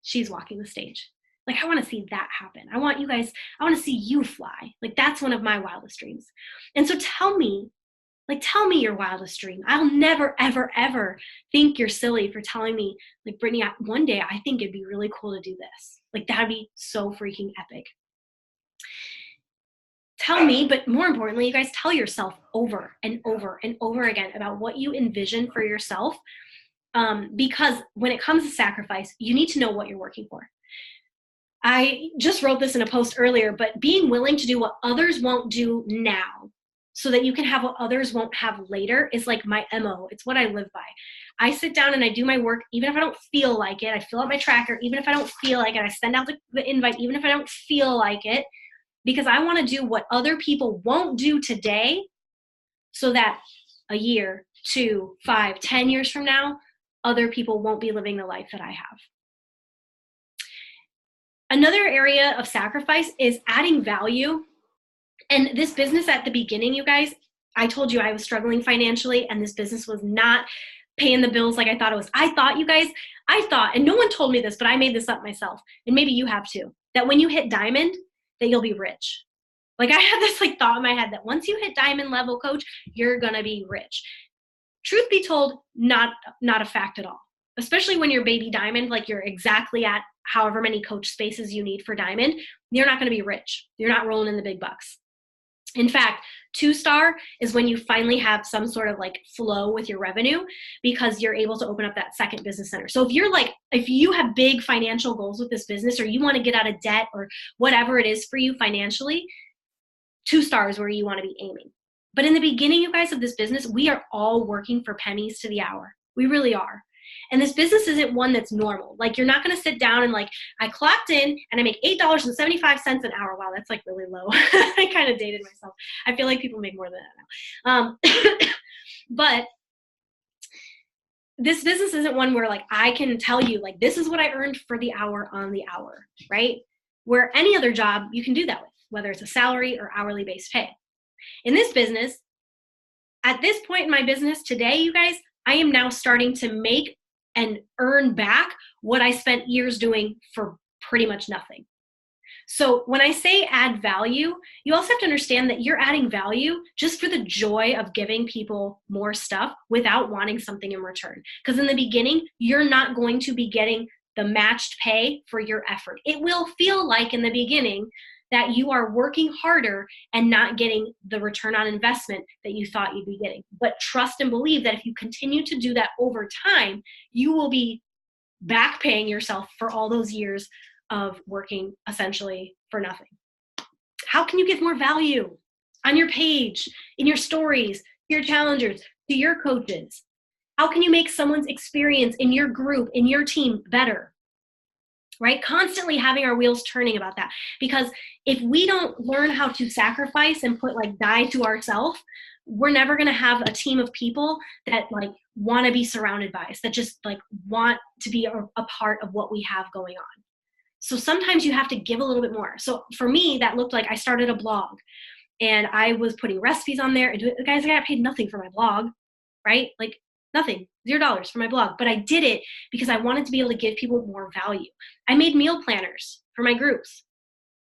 She's walking the stage. Like, I want to see that happen. I want to see you fly. Like, that's one of my wildest dreams. And so tell me your wildest dream. I'll never, ever, ever think you're silly for telling me, like, Brittany, one day I think it'd be really cool to do this. Like, that'd be so freaking epic. Tell me, but more importantly, you guys tell yourself over and over and over again about what you envision for yourself. Because when it comes to sacrifice, you need to know what you're working for. I just wrote this in a post earlier, but being willing to do what others won't do now so that you can have what others won't have later is like my MO. It's what I live by. I sit down and I do my work, even if I don't feel like it. I fill out my tracker, even if I don't feel like it. I send out the invite, even if I don't feel like it, because I want to do what other people won't do today, so that a year, 2, 5, 10 years from now, other people won't be living the life that I have. Another area of sacrifice is adding value. And this business at the beginning, you guys, I told you I was struggling financially, and this business was not paying the bills like I thought it was. I thought, and no one told me this, but I made this up myself, and maybe you have too, that when you hit Diamond, that you'll be rich. Like, I had this like thought in my head that once you hit Diamond level coach, you're gonna be rich. Truth be told, not a fact at all. Especially when you're baby Diamond, like, you're exactly at however many coach spaces you need for Diamond, you're not gonna be rich. You're not rolling in the big bucks. In fact, 2-star is when you finally have some sort of like flow with your revenue, because you're able to open up that second business center. So if you have big financial goals with this business, or you want to get out of debt, or whatever it is for you financially, 2-star is where you want to be aiming. But in the beginning, you guys, of this business, we are all working for pennies to the hour. We really are. And this business isn't one that's normal. Like, you're not going to sit down and like, I clocked in and I make $8.75 an hour. Wow, that's like really low. I kind of dated myself. I feel like people make more than that now. But this business isn't one where like I can tell you like, this is what I earned for the hour on the hour, right? Where any other job you can do that with, whether it's a salary or hourly based pay. In this business, at this point in my business today, you guys, I am now starting to make and earn back what I spent years doing for pretty much nothing. So when I say add value, you also have to understand that you're adding value just for the joy of giving people more stuff without wanting something in return. Because in the beginning, you're not going to be getting the matched pay for your effort. It will feel like in the beginning that you are working harder and not getting the return on investment that you thought you'd be getting. But trust and believe that if you continue to do that over time, you will be back paying yourself for all those years of working essentially for nothing. How can you give more value on your page, in your stories, to your challengers, to your coaches? How can you make someone's experience in your group, in your team better? Right? Constantly having our wheels turning about that. Because if we don't learn how to sacrifice and put like die to ourselves, we're never going to have a team of people that like want to be surrounded by us, that just like want to be a part of what we have going on. So sometimes you have to give a little bit more. So for me, that looked like I started a blog and I was putting recipes on there. And guys, I got paid nothing for my blog, right? Like nothing, $0 for my blog. But I did it because I wanted to be able to give people more value. I made meal planners for my groups.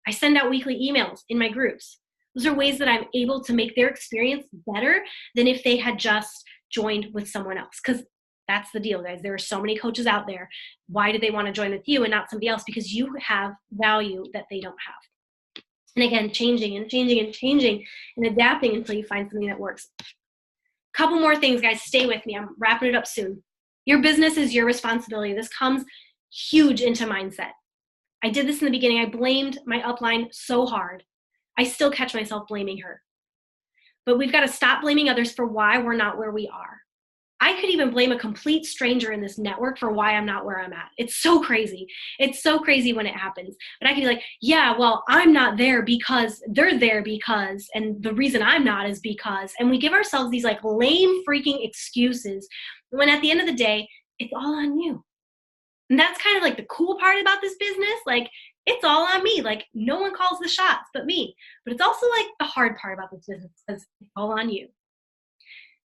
I send out weekly emails in my groups. Those are ways that I'm able to make their experience better than if they had just joined with someone else. Because that's the deal, guys. There are so many coaches out there. Why do they want to join with you and not somebody else? Because you have value that they don't have. And again, changing and changing and changing and adapting until you find something that works. Couple more things, guys. Stay with me. I'm wrapping it up soon. Your business is your responsibility. This comes huge into mindset. I did this in the beginning. I blamed my upline so hard. I still catch myself blaming her. But we've got to stop blaming others for why we're not where we are. I could even blame a complete stranger in this network for why I'm not where I'm at. It's so crazy. It's so crazy when it happens. But I can be like, yeah, well, I'm not there because they're there because, and the reason I'm not is because, and we give ourselves these like lame freaking excuses when at the end of the day, it's all on you. And that's kind of like the cool part about this business. Like, it's all on me. Like, no one calls the shots but me. But it's also like the hard part about this business because it's all on you.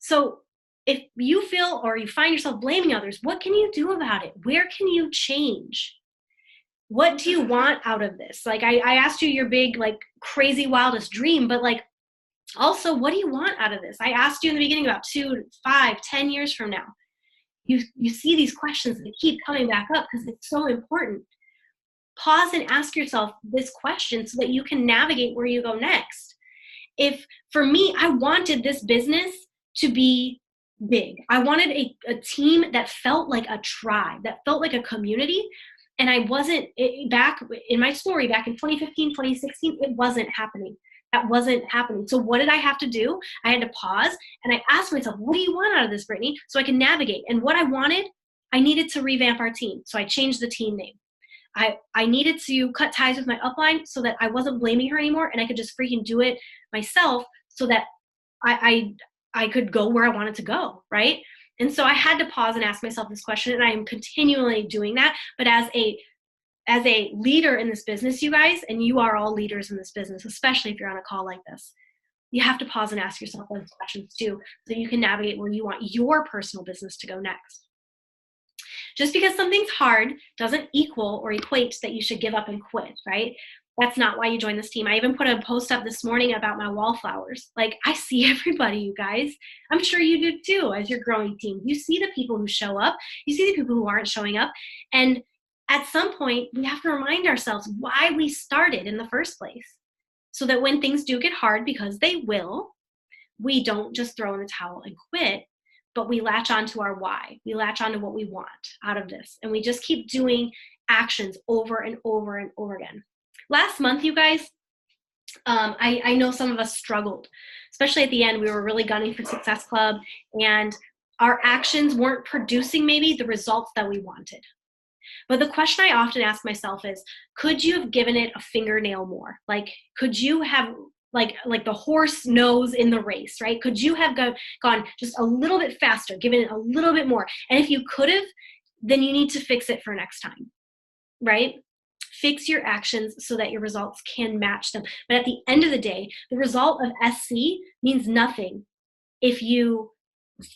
So if you feel or you find yourself blaming others, what can you do about it? Where can you change? What do you want out of this? Like I asked you your big, like crazy, wildest dream, but like also, what do you want out of this? I asked you in the beginning about 2, 5, 10 years from now. You see these questions that keep coming back up because it's so important. Pause and ask yourself this question so that you can navigate where you go next. If for me, I wanted this business to be big. I wanted a team that felt like a tribe, that felt like a community. And I wasn't, back in my story, back in 2015, 2016, it wasn't happening. That wasn't happening. So what did I have to do? I had to pause and I asked myself, what do you want out of this, Brittany? So I can navigate. And what I wanted, I needed to revamp our team. So I changed the team name. I needed to cut ties with my upline so that I wasn't blaming her anymore and I could just freaking do it myself so that I could go where I wanted to go, right? And so I had to pause and ask myself this question, and I am continually doing that. But as a leader in this business, you guys, and you are all leaders in this business, especially if you're on a call like this, you have to pause and ask yourself those questions too, so you can navigate where you want your personal business to go next. Just because something's hard doesn't equal or equate that you should give up and quit, right? That's not why you join this team. I even put a post up this morning about my wallflowers. Like, I see everybody, you guys. I'm sure you do too as you're growing team. You see the people who show up. You see the people who aren't showing up. And at some point, we have to remind ourselves why we started in the first place. So that when things do get hard, because they will, we don't just throw in the towel and quit, but we latch onto our why. We latch onto what we want out of this. And we just keep doing actions over and over and over again. Last month, you guys, I know some of us struggled, especially at the end. We were really gunning for Success Club, and our actions weren't producing maybe the results that we wanted. But the question I often ask myself is, could you have given it a fingernail more? Like, could you have, like the horse nose in the race, right? Could you have gone just a little bit faster, given it a little bit more? And if you could have, then you need to fix it for next time, right? Fix your actions so that your results can match them. But at the end of the day, the result of SC means nothing if you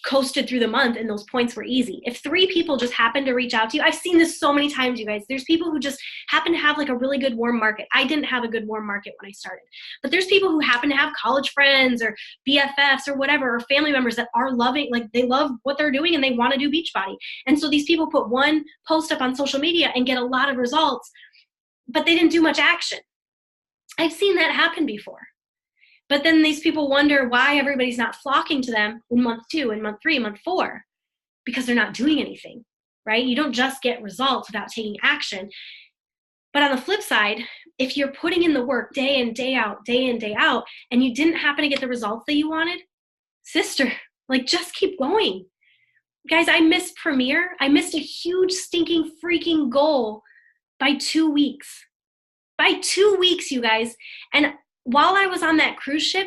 coasted through the month and those points were easy. If 3 people just happen to reach out to you, I've seen this so many times, you guys. There's people who just happen to have like a really good warm market. I didn't have a good warm market when I started, but there's people who happen to have college friends or BFFs or whatever, or family members that are loving, like they love what they're doing and they want to do Beachbody. And so these people put one post up on social media and get a lot of results, but they didn't do much action. I've seen that happen before. But then these people wonder why everybody's not flocking to them in month 2, in month 3, month 4, because they're not doing anything, right? You don't just get results without taking action. But on the flip side, if you're putting in the work day in, day out, and you didn't happen to get the results that you wanted, sister, like just keep going. Guys, I missed Premiere. I missed a huge stinking freaking goal by 2 weeks. By 2 weeks, you guys. And while I was on that cruise ship,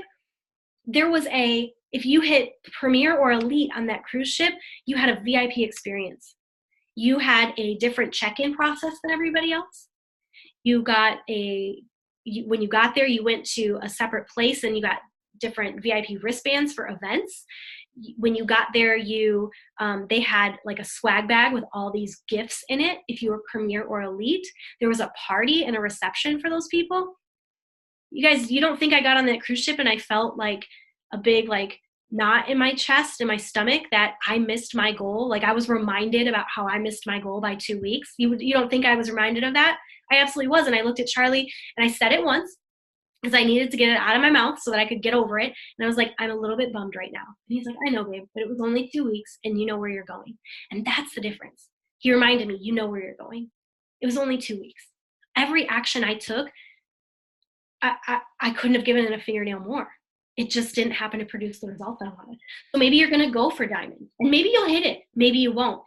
there was if you hit Premier or Elite on that cruise ship, you had a VIP experience. You had a different check-in process than everybody else. You got when you got there, you went to a separate place and you got different VIP wristbands for events. When you got there, they had like a swag bag with all these gifts in it. If you were Premier or Elite, there was a party and a reception for those people. You guys, you don't think I got on that cruise ship and I felt like a big like knot in my chest and my stomach that I missed my goal? Like I was reminded about how I missed my goal by 2 weeks. You don't think I was reminded of that? I absolutely was. And I looked at Charlie and I said it once because I needed to get it out of my mouth so that I could get over it. And I was like, I'm a little bit bummed right now. And he's like, I know, babe, but it was only 2 weeks and you know where you're going. And that's the difference. He reminded me, you know where you're going. It was only 2 weeks. Every action I took, I couldn't have given it a fingernail more. It just didn't happen to produce the results I wanted. So maybe you're going to go for diamond and maybe you'll hit it. Maybe you won't.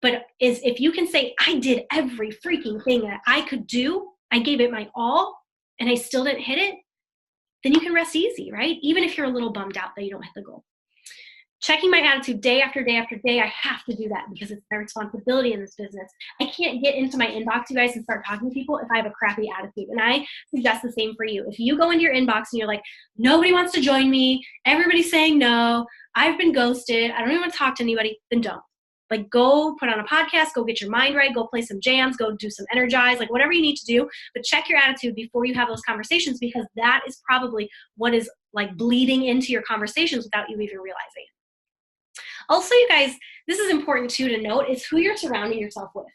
But if you can say, I did every freaking thing that I could do, I gave it my all and I still didn't hit it, then you can rest easy, right? Even if you're a little bummed out that you don't hit the goal. Checking my attitude day after day after day, I have to do that because it's my responsibility in this business. I can't get into my inbox, you guys, and start talking to people if I have a crappy attitude. And I suggest the same for you. If you go into your inbox and you're like, nobody wants to join me, everybody's saying no, I've been ghosted, I don't even want to talk to anybody, then don't. Like go put on a podcast, go get your mind right, go play some jams, go do some energize, like whatever you need to do, but check your attitude before you have those conversations because that is probably what is like bleeding into your conversations without you even realizing it. Also, you guys, this is important too to note, is who you're surrounding yourself with.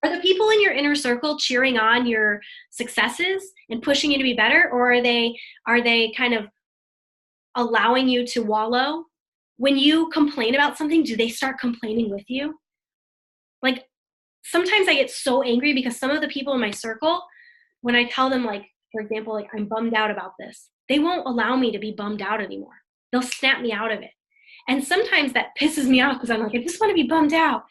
Are the people in your inner circle cheering on your successes and pushing you to be better, or are they kind of allowing you to wallow? When you complain about something, do they start complaining with you? Like sometimes I get so angry because some of the people in my circle, when I tell them like, for example, like I'm bummed out about this, they won't allow me to be bummed out anymore. They'll snap me out of it. And sometimes that pisses me off because I'm like, I just want to be bummed out.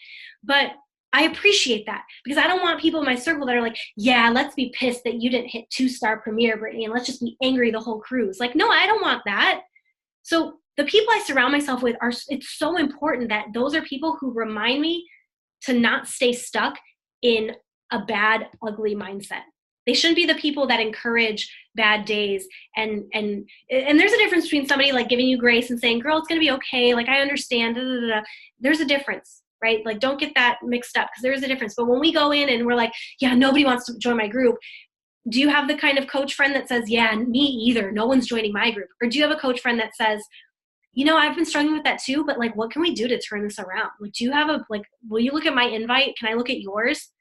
But I appreciate that because I don't want people in my circle that are like, yeah, let's be pissed that you didn't hit 2-star Premier, Brittany, and let's just be angry the whole cruise. Like, no, I don't want that. So the people I surround myself with it's so important that those are people who remind me to not stay stuck in a bad, ugly mindset. They shouldn't be the people that encourage bad days. And there's a difference between somebody like giving you grace and saying, girl, it's going to be okay. Like, I understand. Da, da, da, da. There's a difference, right? Like, don't get that mixed up because there is a difference. But when we go in and we're like, yeah, nobody wants to join my group. Do you have the kind of coach friend that says, yeah, me either. No one's joining my group. Or do you have a coach friend that says, you know, I've been struggling with that too, but like, what can we do to turn this around? Like, do you have will you look at my invite? Can I look at yours?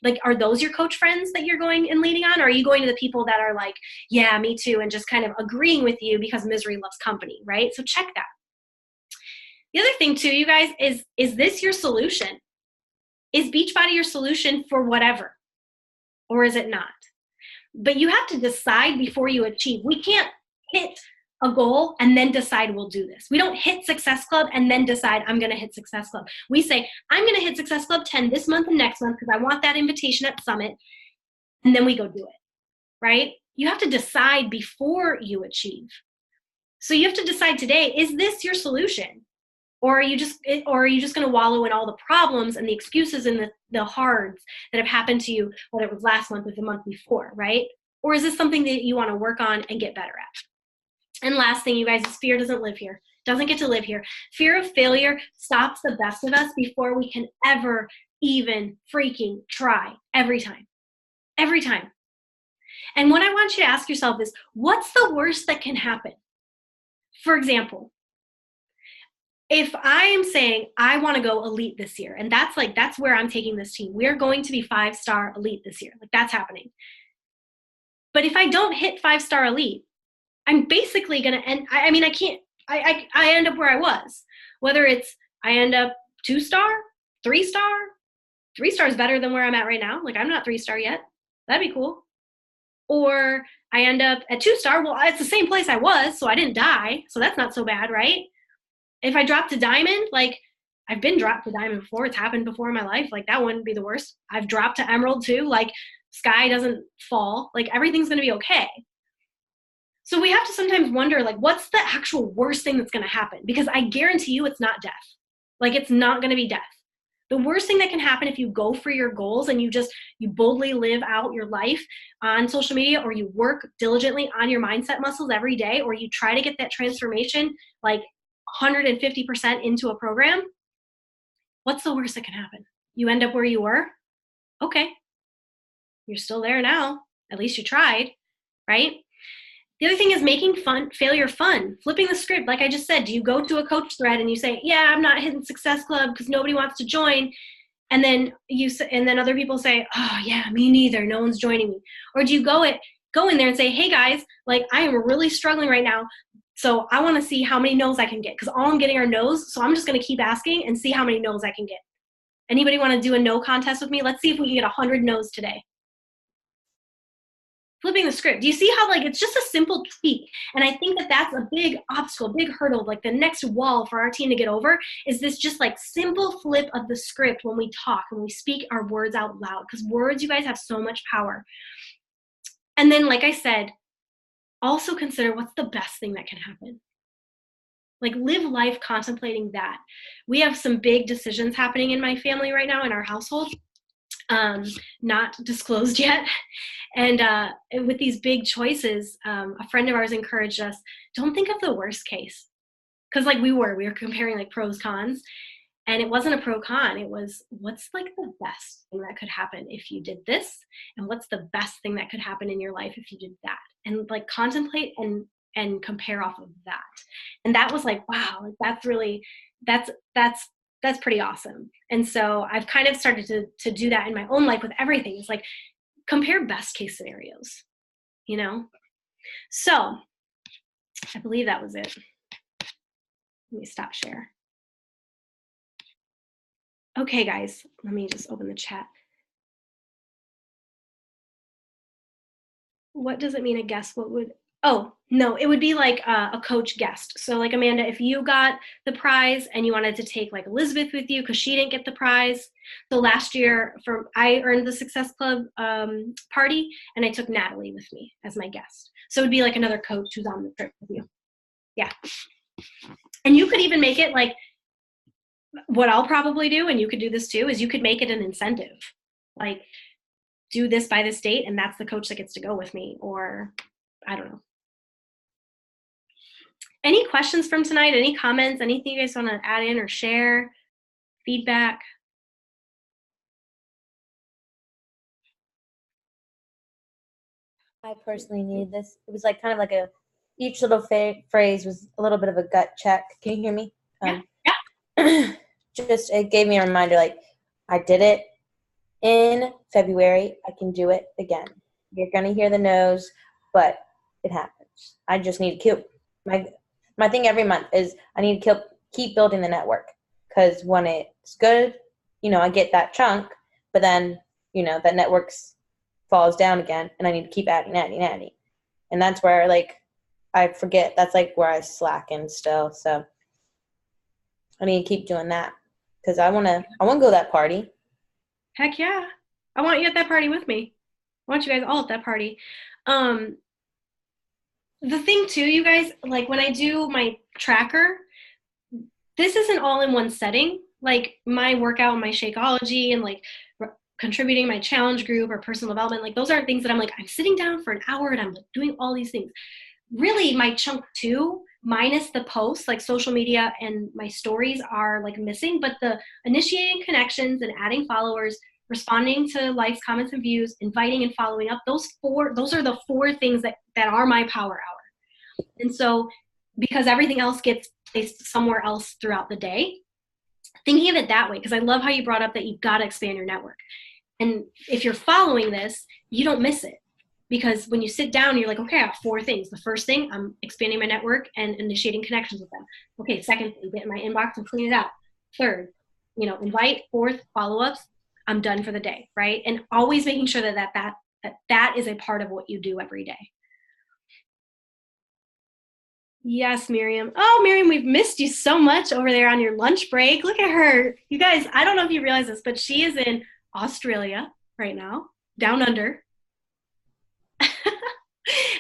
Like, are those your coach friends that you're going and leading on? Or are you going to the people that are like, yeah, me too, and just kind of agreeing with you because misery loves company, right? So check that. The other thing too, you guys, is this your solution? Is Beachbody your solution for whatever? Or is it not? But you have to decide before you achieve. We can't hit a goal and then decide we'll do this. We don't hit Success Club and then decide I'm going to hit Success Club. We say, I'm going to hit Success Club 10 this month and next month because I want that invitation at Summit. And then we go do it, right? You have to decide before you achieve. So you have to decide today, is this your solution? Or are you just going to wallow in all the problems and the excuses and the hards that have happened to you, whether it was last month or the month before, right? Or is this something that you want to work on and get better at? And last thing, you guys, is fear doesn't live here. doesn't get to live here. Fear of failure stops the best of us before we can ever even freaking try, every time. Every time. And what I want you to ask yourself is, what's the worst that can happen? For example, if I am saying I want to go elite this year, and that's where I'm taking this team. We're going to be 5-star elite this year. Like, that's happening. But if I don't hit 5-star elite, I'm basically going to end, I end up where I was. Whether it's I end up 2-star, 3-star. 3-star is better than where I'm at right now. Like, I'm not 3-star yet. That'd be cool. Or I end up at 2-star. Well, it's the same place I was, so I didn't die. So that's not so bad, right? If I drop to diamond, like, I've been dropped to diamond before. It's happened before in my life. Like, that wouldn't be the worst. I've dropped to emerald too. Like, sky doesn't fall. Like, everything's going to be okay. So we have to sometimes wonder, like, what's the actual worst thing that's going to happen? Because I guarantee you it's not death. Like, it's not going to be death. The worst thing that can happen if you go for your goals and you boldly live out your life on social media, or you work diligently on your mindset muscles every day, or you try to get that transformation like 150% into a program, what's the worst that can happen? You end up where you were? Okay. You're still there now. At least you tried, right? The other thing is making failure fun, flipping the script. Like I just said, do you go to a coach thread and you say, yeah, I'm not hitting Success Club because nobody wants to join? And then other people say, oh yeah, me neither. No one's joining me. Or do you go in there and say, hey guys, like, I am really struggling right now. So I want to see how many no's I can get, because all I'm getting are no's. So I'm just going to keep asking and see how many no's I can get. Anybody want to do a no contest with me? Let's see if we can get 100 no's today. Flipping the script. Do you see how, like, it's just a simple tweak? And I think that that's a big obstacle, big hurdle, like the next wall for our team to get over is this just like simple flip of the script when we talk, when we speak our words out loud, because words, you guys, have so much power. And then, like I said, also consider what's the best thing that can happen. Like, live life contemplating that. We have some big decisions happening in my family right now, in our household. Not disclosed yet. And with these big choices, a friend of ours encouraged us, don't think of the worst case. Because like we were comparing like pros, cons. And it wasn't a pro con. It was, what's like the best thing that could happen if you did this? And what's the best thing that could happen in your life if you did that? And like contemplate and compare off of that. And that was like, wow, like that's really, that's pretty awesome. And so I've kind of started to do that in my own life with everything. It's like, compare best case scenarios, you know? So I believe that was it. Let me stop share. Okay, guys, let me just open the chat. What does it mean, a guest? What would, oh, no, it would be like a coach guest. So like, Amanda, if you got the prize and you wanted to take like Elizabeth with you because she didn't get the prize. So last year I earned the Success Club party, and I took Natalie with me as my guest. So it would be like another coach who's on the trip with you. Yeah. And you could even make it like, what I'll probably do, and you could do this too, is you could make it an incentive. Like, do this by this date, and that's the coach that gets to go with me, or I don't know. Any questions from tonight? Any comments? Anything you guys want to add in or share? Feedback? I personally needed this. It was like kind of like each little phrase was a little bit of a gut check. Can you hear me? Yeah. Just, it gave me a reminder, like, I did it in February. I can do it again. You're going to hear the no's, but it happens. I just need to my thing every month is I need to keep building the network, because when it's good, you know, I get that chunk, but then, you know, that network falls down again, and I need to keep adding. And that's where, like, I forget. That's like where I slacken still. So I need to keep doing that, because I want to go to that party. Heck yeah. I want you at that party with me. I want you guys all at that party. The thing too, you guys, like when I do my tracker, this isn't all in one setting. Like my workout, my Shakeology, and like contributing my challenge group or personal development, like those aren't things that I'm like, I'm sitting down for an hour and I'm like doing all these things. Really, my chunk two, minus the posts, like social media and my stories are like missing, but the initiating connections and adding followers, responding to likes, comments, and views, inviting and following up, those are the 4 things that are my power hour. And so because everything else gets placed somewhere else throughout the day, thinking of it that way, because I love how you brought up that you've got to expand your network. And if you're following this, you don't miss it. Because when you sit down, you're like, okay, I have 4 things. The first thing, I'm expanding my network and initiating connections with them. Okay, second thing, get in my inbox and clean it out. Third, invite. Fourth, follow-ups. I'm done for the day, right? And always making sure that is a part of what you do every day. Yes, Miriam. Oh, Miriam, we've missed you so much over there on your lunch break. Look at her. You guys, I don't know if you realize this, but she is in Australia right now, down under.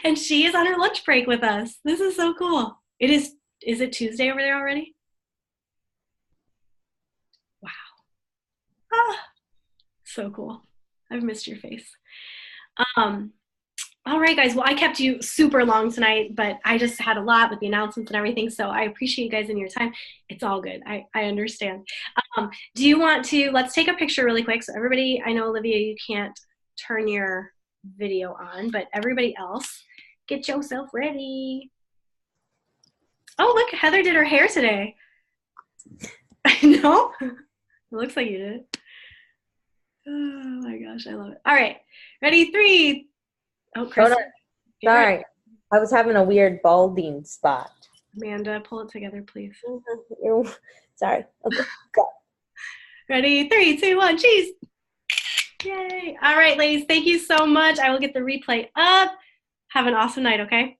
And she is on her lunch break with us. This is so cool. Is it Tuesday over there already? Wow. Ah, so cool. I've missed your face. All right, guys. Well, I kept you super long tonight, but I just had a lot with the announcements and everything. So I appreciate you guys and your time. It's all good. I understand. Do you want to, let's take a picture really quick. So everybody, I know, Olivia, you can't turn your video on, but everybody else, get yourself ready. Oh, look, Heather did her hair today. No? It looks like you did. Oh my gosh, I love it. All right, ready? 3. Oh, Chris. Sorry, I was having a weird balding spot. Amanda, pull it together, please. Sorry. Okay, go. Ready? 3, 2, 1, cheese. Yay. All right, ladies, thank you so much. I will get the replay up. Have an awesome night, okay?